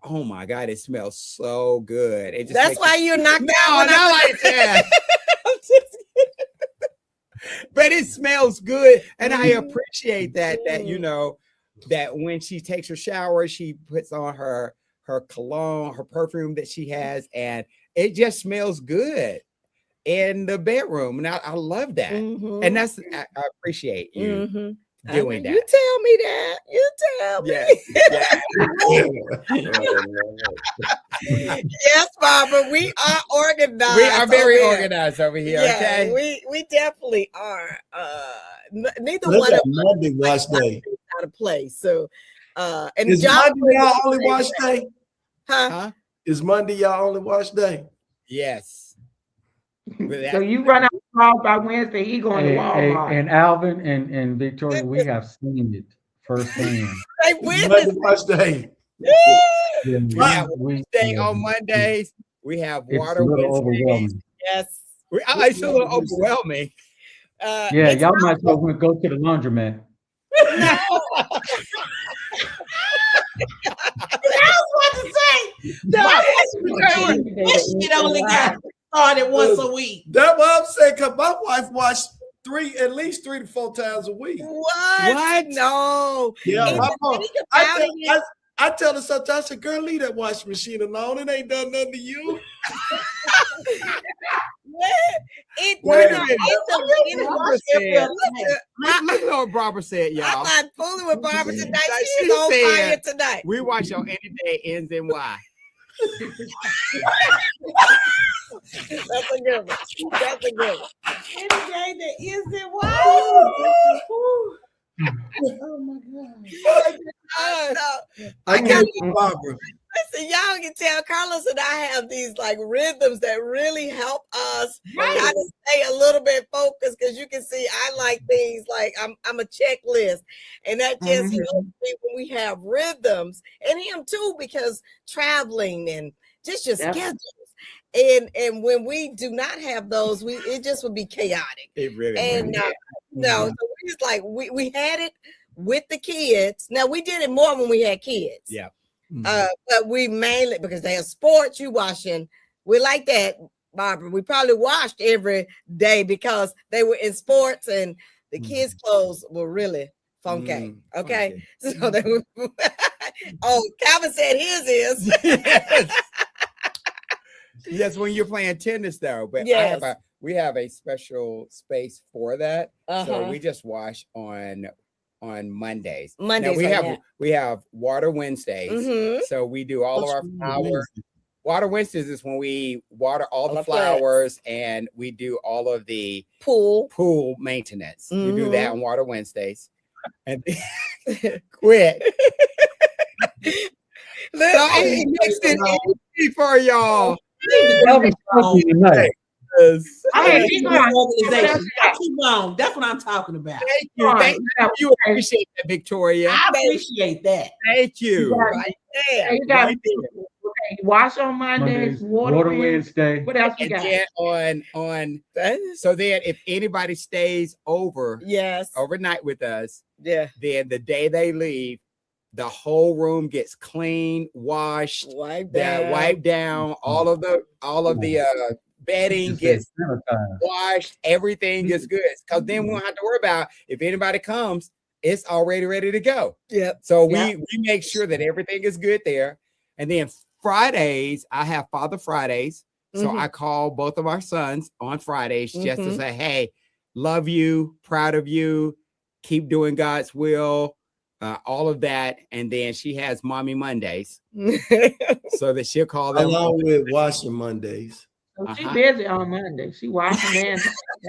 Oh my God, it smells so good. It just That's why you're knocked out. No, not like that. But it smells good. And I appreciate that that when she takes her shower, she puts on her cologne, her perfume that she has, and it just smells good in the bedroom. And I love that. And I appreciate you doing that. You tell me that. You tell me. Yes, Barbara, we are organized. We are very organized over here. Yeah, okay, we definitely are. Neither Look one at of Monday wash day. out of place. So, and Is Monday y'all only wash day? Huh? Is Monday y'all only wash day? Yes. So you run out of Walmart by Wednesday, he going to Walmart. And Alvin and Victoria, we have seen it firsthand. Monday wash day. We have Wednesday on Mondays. We have water Wednesdays. Yes. It's a little overwhelming. Y'all might as well go to the laundromat. I was about to say, she only got started once a week. That's what I'm saying, because my wife washed at least 3 to 4 times a week. What? No. Yeah, my mom. I tell her sometimes, I said, girl, leave that washing machine alone. It ain't done nothing to you. Wait a minute. Look at what Barbara said, y'all. I'm not fooling with Barbara tonight. She's on fire tonight. We watch on any day ends in Y. That's a good one. That's a good one. Any day that ends in Y. Oh my God. I got you, Barbara. Listen, y'all can tell Carlos and I have these like rhythms that really help us kind of stay a little bit focused, because you can see I like things like I'm a checklist, and that just helps me when we have rhythms, and him too, because traveling and just your schedules. And when we do not have those, it just would be chaotic. It really and no, so we just like we had it with the kids. Now we did it more when we had kids. Yeah. But we mainly, because they have sports, you washing. We like that, Barbara. We probably washed every day because they were in sports, and the kids' clothes were really funky. Okay. So they were Calvin said his is. Yes, when you're playing tennis though, but we have a special space for that. So we just wash on Mondays. Now we have water Wednesdays. So we do all of our flowers. Water Wednesdays is when we water all the flowers and we do all of the pool maintenance. We do that on Water Wednesdays. And quit. So it makes it easy for y'all. Yes. I Hey, ain't keep in going. this organization. What I keep on. That's what I'm talking about. Thank you. Come on. Thank Yeah, you. okay. Appreciate that, Victoria. I appreciate that. Thank You you. got- Right there. You got Right there. okay, wash on Mondays, water Wednesday. Wednesday. What else you And got? then so then if anybody stays over Yes. overnight with us, Yeah. then the day they leave, the whole room gets clean, washed, Wipe that down. wiped down, all of the bedding Just said gets sanitize. washed, everything gets good. Because then we won't have to worry about if anybody comes, it's already ready to go. Yep. So Yep. we make sure that everything is good there. And then Fridays, I have Father Fridays. So Mhm. I call both of our sons on Fridays just to Mhm. say, hey, love you, proud of you, keep doing God's will, all of that. And then she has Mommy Mondays. So that she'll call them. Along with washing Mondays. So she Uh-huh. busy on Monday. She washing and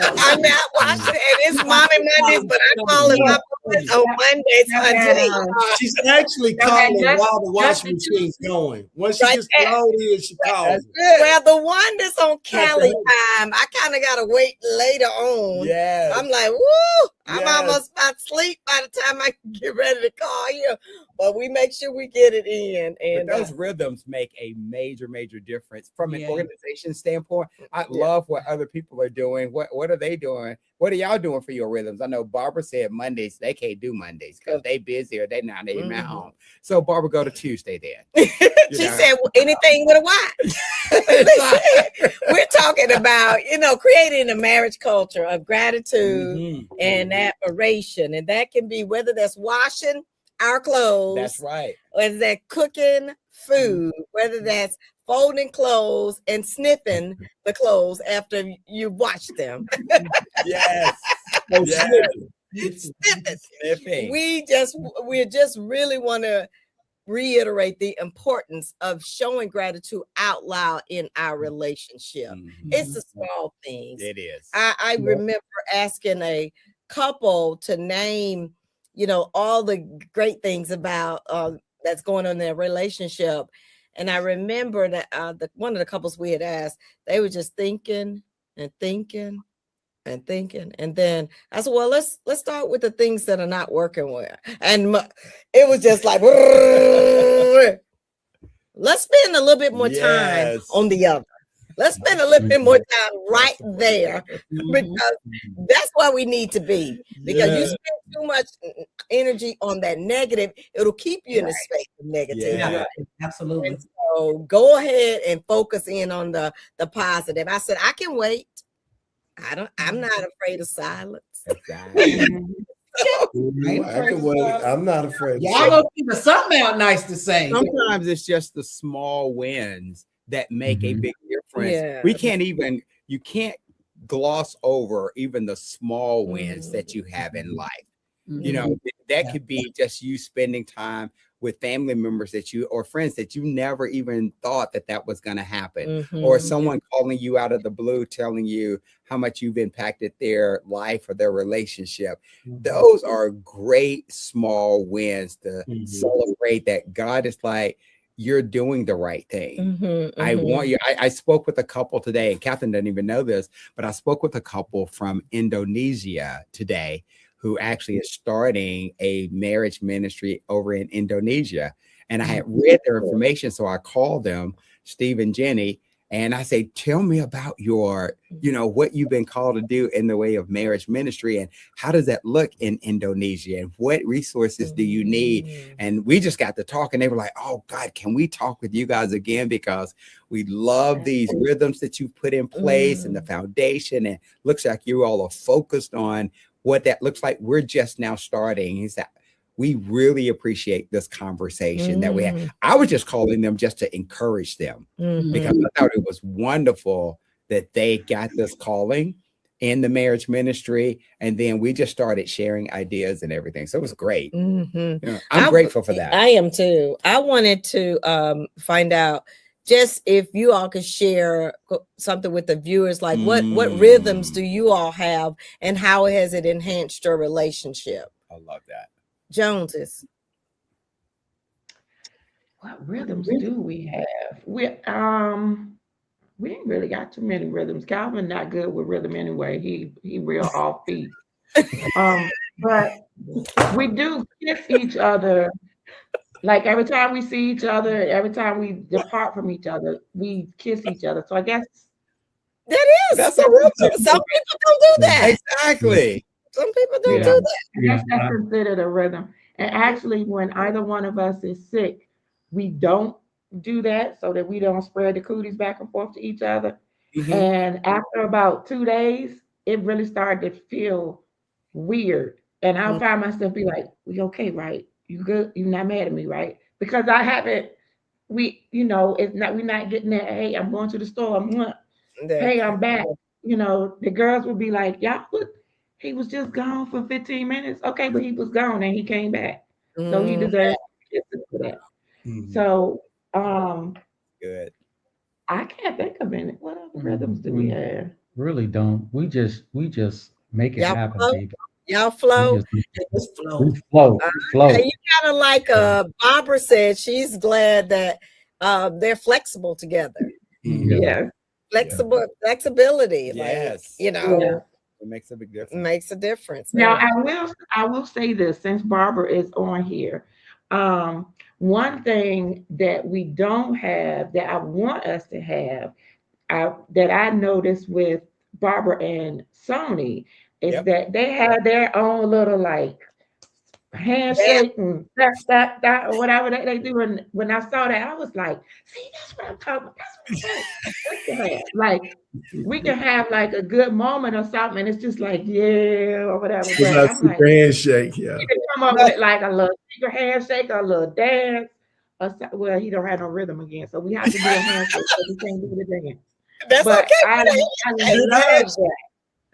I'm not watching it. It's Mommy Mondays, but I call it my boys on Mondays, honey. She's actually Okay, calling just- while the just washing to- machine's going. Once she Right gets there. loaded in, she calls. That's good. Well, the one that's on Cali time, I kind of gotta wait later on. Yes. I'm like, woo! I'm Yes. almost about to sleep by the time I get ready to call you. But we make sure we get it in. But And those rhythms make a major difference from an Yeah. organization standpoint. I Yeah. love what other people are doing. What are they doing? What are y'all doing for your rhythms? I know Barbara said Mondays, they can't do Mondays because they busy or they not even at home. So Barbara, go to Tuesday then. she said anything with a Y. We're talking about, creating a marriage culture of gratitude Mhm. and admiration. And that can be whether that's washing our clothes, That's right. whether that's cooking food, whether that's folding clothes and sniffing the clothes after you've washed them. Yes. Oh, Yes. Sniffing. Sniffing. We just really want to reiterate the importance of showing gratitude out loud in our relationship. Mhm. It's the small things. It is. I remember asking a couple to name, all the great things about that's going on in their relationship. And I remember that one of the couples we had asked, they were just thinking and thinking and thinking. And then I said, well, let's start with the things that are not working well. And it was just like, let's spend a little bit more time Yes. on the other. Let's spend a little bit more time right there because that's where we need to be. Because you spend too much energy on that negative, it'll keep you in the space of negativity. Yeah. Absolutely. And so go ahead and focus in on the positive. I said, I can wait. I'm not afraid of silence. Exactly. I can wait. I'm not afraid. Y'all gonna figure something out nice to say. Sometimes it's just the small wins that make a big difference. Yeah. You can't gloss over even the small wins that you have in life. That could be just you spending time with family members or friends that you never even thought that was going to happen, or someone calling you out of the blue, telling you how much you've impacted their life or their relationship. Those are great small wins to celebrate that God is like, you're doing the right thing. I want you. I spoke with a couple today, and Catherine doesn't even know this, but I spoke with a couple from Indonesia today who actually is starting a marriage ministry over in Indonesia. And I had read their information. So I called them, Steve and Jenny, and I say, tell me about your, what you've been called to do in the way of marriage ministry. And how does that look in Indonesia? And what resources do you need? And we just got to talk, and they were like, oh God, can we talk with you guys again? Because we love these rhythms that you put in place and the foundation. And looks like you all are focused on what that looks like. We're just now starting. He said, we really appreciate this conversation that we had. I was just calling them just to encourage them because I thought it was wonderful that they got this calling in the marriage ministry. And then we just started sharing ideas and everything. So it was great. I'm grateful for that. I am too. I wanted to find out just if you all could share something with the viewers, like what rhythms do you all have and how has it enhanced your relationship? I love that. Joneses. What rhythms do we have? we ain't really got too many rhythms. Calvin not good with rhythm anyway. He real offbeat. But we do kiss each other. Like every time we see each other, every time we depart from each other, we kiss each other. So I guess That's a rhythm. Some people don't do that. Exactly. Some people don't Yeah. do that. I guess that's considered a rhythm. And actually, when either one of us is sick, we don't do that so that we don't spread the cooties back and forth to each other. And after about 2 days, it really started to feel weird. And I'll find myself be like, "We okay, right? You good? You not mad at me, right?" Because I haven't. It's not. We're not getting that. Hey, I'm going to the store. Hey, I'm back. The girls would be like, "Y'all, he was just gone for 15 minutes. Okay, but he was gone and he came back. So he deserves kisses for that." So Good. I can't think of any. What other rhythms do we have? Really don't. We just make it Y'all happen, flow? baby. Y'all flow. Just flow. We flow. You kind of like Barbara said, she's glad that they're flexible together. Yeah. Flexibility. Yes. Like, Yeah. It makes a big difference. makes a difference. Now I will say this since Barbara is on here. One thing that we don't have that I want us to have, that I noticed with Barbara and Sony is that they have their own little like handshake and that or whatever they do. And when I saw that, I was like, see, that's what I'm talking about. That's what I'm saying. We can have like a good moment or something, and it's just like, yeah, or whatever. It's But not I'm like, super handshake, yeah. you can come up with like a little secret handshake or a little dance. Well, he don't have no rhythm again, so we have to do a handshake, but we can't do the dance. That's But okay. I love that.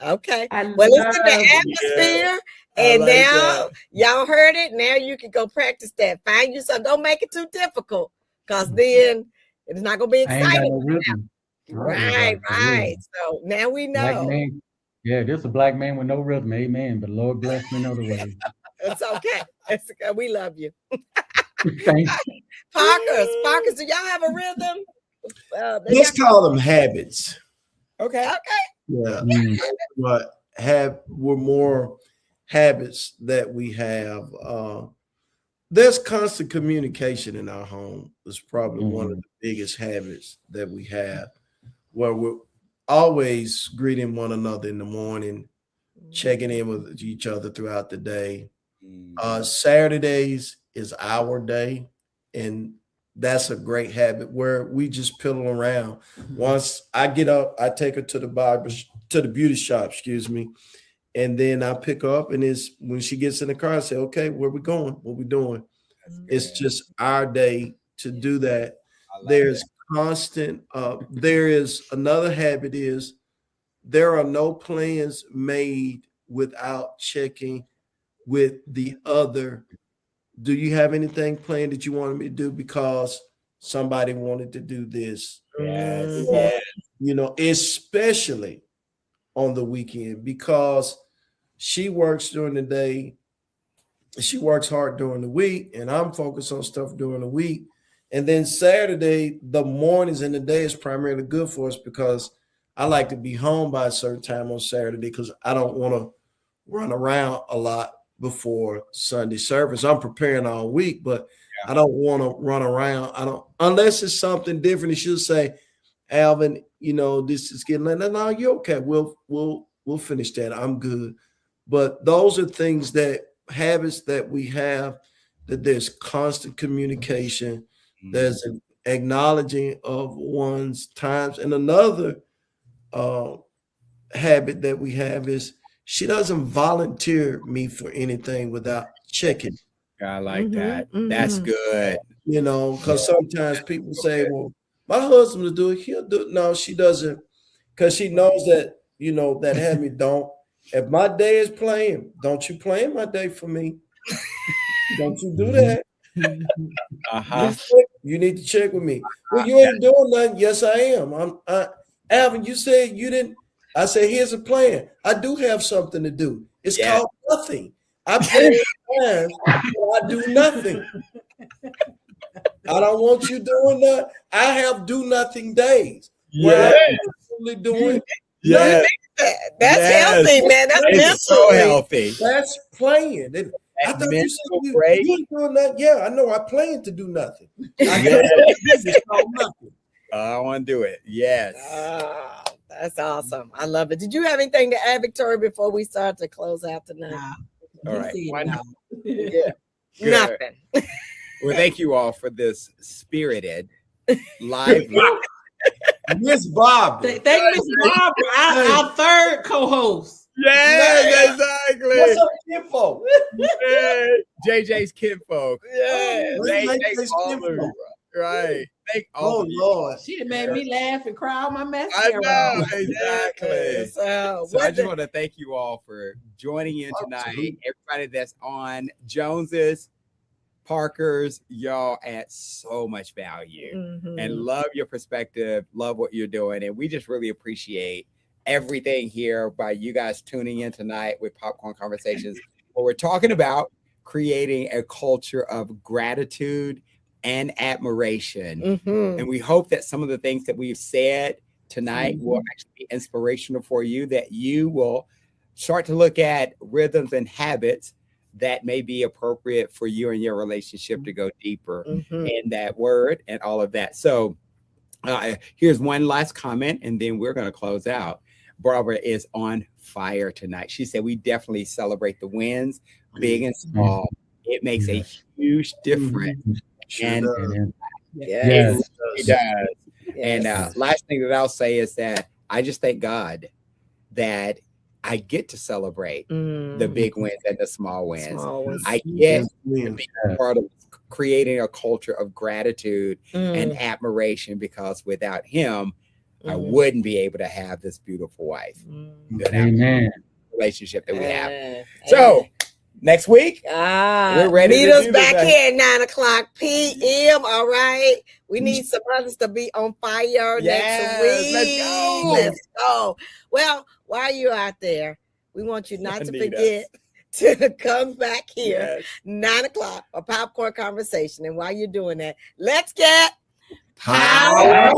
Okay. I Well, it's in the love atmosphere. And like now y'all heard it. Now you can go practice that. Find you something. Don't make it too difficult, because then it's not gonna be I ain't got exciting. no rhythm. Right. So now we Black know. man. Yeah, this a black man with no rhythm. Amen. But Lord bless me another way. It's okay. It's okay. We love you. Thank you. Parkers, do y'all have a rhythm? Let's call them habits. Okay. Yeah. Mm. But we're more habits that we have. There's constant communication in our home. It's probably one of the biggest habits that we have, where we're always greeting one another in the morning, checking in with each other throughout the day. Saturdays is our day, and that's a great habit where we just piddle around. Once I get up, I take her to the beauty shop, and then I pick her up, and it's when she gets in the car, I say, "Okay, where we going? What we doing?" It's just our day to do that. There's constant. There is another habit is there are no plans made without checking with the other. Do you have anything planned that you wanted me to do because somebody wanted to do this? Yes. Especially on the weekend, because she works during the day. She works hard during the week, and I'm focused on stuff during the week. And then Saturday, the mornings and the day is primarily good for us because I like to be home by a certain time on Saturday because I don't want to run around a lot before Sunday service. I'm preparing all week, but I don't want to run around. Unless it's something different. She'll say, "Alvin, this is getting late." No, you're okay. We'll finish that. I'm good. But those are things habits that we have, that there's constant communication, there's an acknowledging of one's times. And another habit that we have is she doesn't volunteer me for anything without checking. I like that. That's good. Because sometimes people say, "Well, my husband will do it. He'll do it." No, she doesn't, because she knows that, that habit. If my day is playing, don't you plan my day for me. Don't you do that. You need to check with me. Well, you ain't doing nothing. Yes, I am. Alvin, you said you didn't. I said, here's a plan. I do have something to do. It's called nothing. I plan times, but I do nothing. I don't want you doing that. I have do nothing days. Yeah. Doing. Yeah. That's healthy, man. That's It's mental. so healthy. That's playing. I thought you said you ain't doing that. Yeah, I know. I plan to do nothing. I don't want to do it. Yes. Oh, that's awesome. I love it. Did you have anything to add, Victoria, before we start to close out tonight? All right. Yeah. Good. Nothing. Well, thank you all for this spirited live. Miss Barbara. Thank Miss Barbara, our third co-host. Yes, exactly. What's up, kinfolk? Yeah. JJ's kinfolk. Yeah. Thank all of you. Right. Thank all of you. Lord. She done made me laugh and cry on my message. I know, exactly. So I just want to thank you all for joining in tonight. Everybody that's on Jones's, Parker's, y'all add so much value and love your perspective, love what you're doing. And we just really appreciate everything here by you guys tuning in tonight with Popcorn Conversations, where we're talking about creating a culture of gratitude and admiration. And we hope that some of the things that we've said tonight will actually be inspirational for you, that you will start to look at rhythms and habits that may be appropriate for you and your relationship to go deeper in that word and all of that. So here's one last comment, and then we're going to close out. Barbara is on fire tonight. She said, we definitely celebrate the wins, big and small. It makes a huge difference. And Yes. it does. And last thing that I'll say is that I just thank God that I get to celebrate the big wins and the small wins. I get to be part of creating a culture of gratitude and admiration, because without him, I wouldn't be able to have this beautiful wife. Amen. Relationship that we have. So next week, we're ready. Meet us back here at 9:00 p.m. All right. We need some others to be on fire next week. Let's go. Let's go. Well, while you're out there, we want you not to forget to come back here 9:00 for Popcorn Conversation. And while you're doing that, let's get power.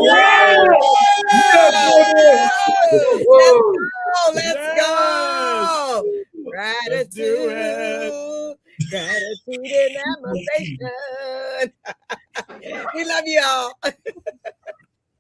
Let's go. Gratitude. Gratitude and admiration. We love you all.